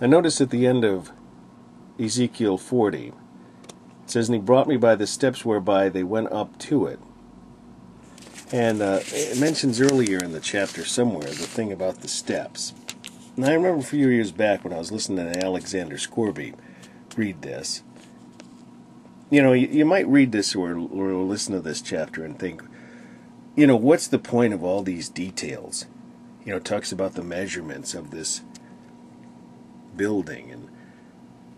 I notice at the end of Ezekiel 40, it says, "And he brought me by the steps whereby they went up to it." And it mentions earlier in the chapter somewhere the thing about the steps. And I remember a few years back when I was listening to Alexander Scorby read this. You know, you might read this or listen to this chapter and think, you know, what's the point of all these details? You know, it talks about the measurements of this building and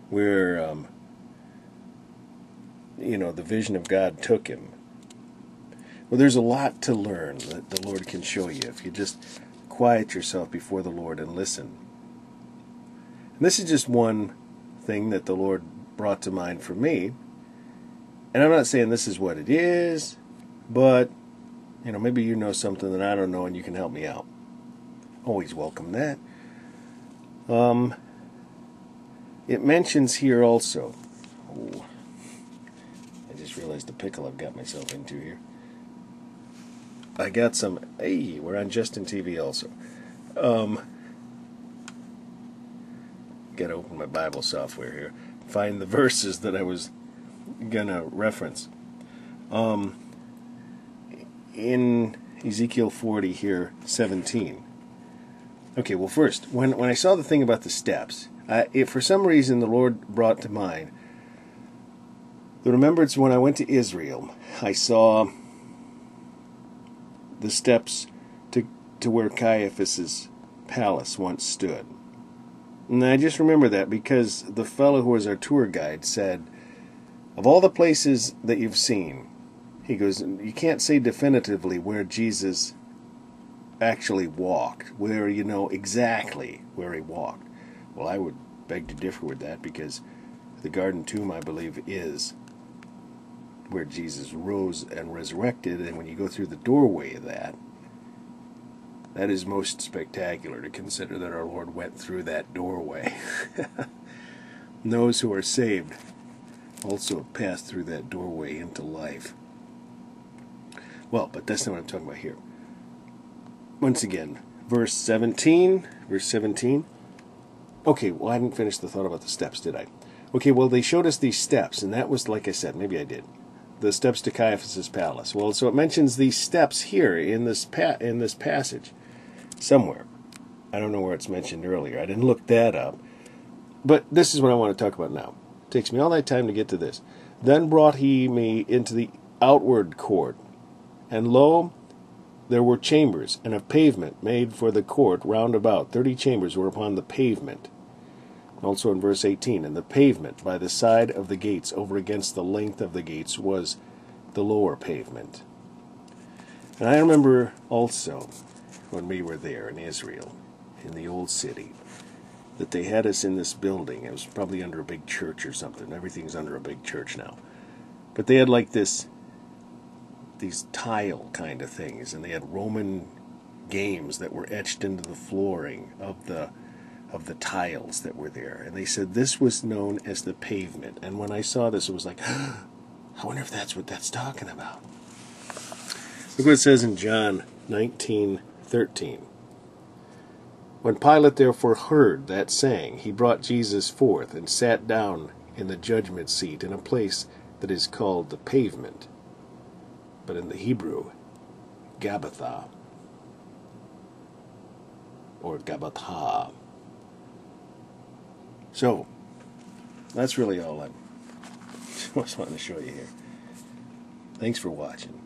where, you know, the vision of God took him. Well, there's a lot to learn that the Lord can show you if you just quiet yourself before the Lord and listen. And this is just one thing that the Lord brought to mind for me. And I'm not saying this is what it is, but, you know, maybe you know something that I don't know and you can help me out. Always welcome that. It mentions here also, oh, I just realized the pickle I've got myself into here. I got some, hey, we're on Justin TV also. Gotta open my Bible software here. Find the verses that I was gonna reference. In Ezekiel 40 here, 17. Okay, well first, when I saw the thing about the steps, for some reason the Lord brought to mind the remembrance when I went to Israel. I saw the steps to where Caiaphas's palace once stood. And I just remember that because the fellow who was our tour guide said, of all the places that you've seen, he goes, you can't say definitively where Jesus actually walked, where you know exactly where he walked. Well, I would beg to differ with that because the Garden Tomb, I believe, is where Jesus rose and resurrected, and when you go through the doorway of that is most spectacular to consider that our Lord went through that doorway. And those who are saved also pass through that doorway into life. Well, but that's not what I'm talking about here. Once again, verse 17. Okay, well, I didn't finish the thought about the steps, did I? Okay, well, they showed us these steps, and that was, like I said, maybe I did, the steps to Caiaphas's palace. Well, so it mentions these steps here in this passage somewhere. I don't know where it's mentioned earlier. I didn't look that up. But this is what I want to talk about now. It takes me all that time to get to this. Then brought he me into the outward court, and lo, there were chambers, and a pavement made for the court round about. 30 chambers were upon the pavement. Also in verse 18, and the pavement by the side of the gates over against the length of the gates was the lower pavement. And I remember also when we were there in Israel, in the old city, that they had us in this building. It was probably under a big church or something. Everything's under a big church now. But they had like these tile kind of things, and they had Roman games that were etched into the flooring of the tiles that were there. And they said this was known as the pavement. And when I saw this, it was like, I wonder if that's what that's talking about. Look what it says in John 19:13. When Pilate therefore heard that saying, he brought Jesus forth and sat down in the judgment seat in a place that is called the pavement, but in the Hebrew, Gabbatha, or Gabbatha. So, that's really all I just wanted to show you here. Thanks for watching.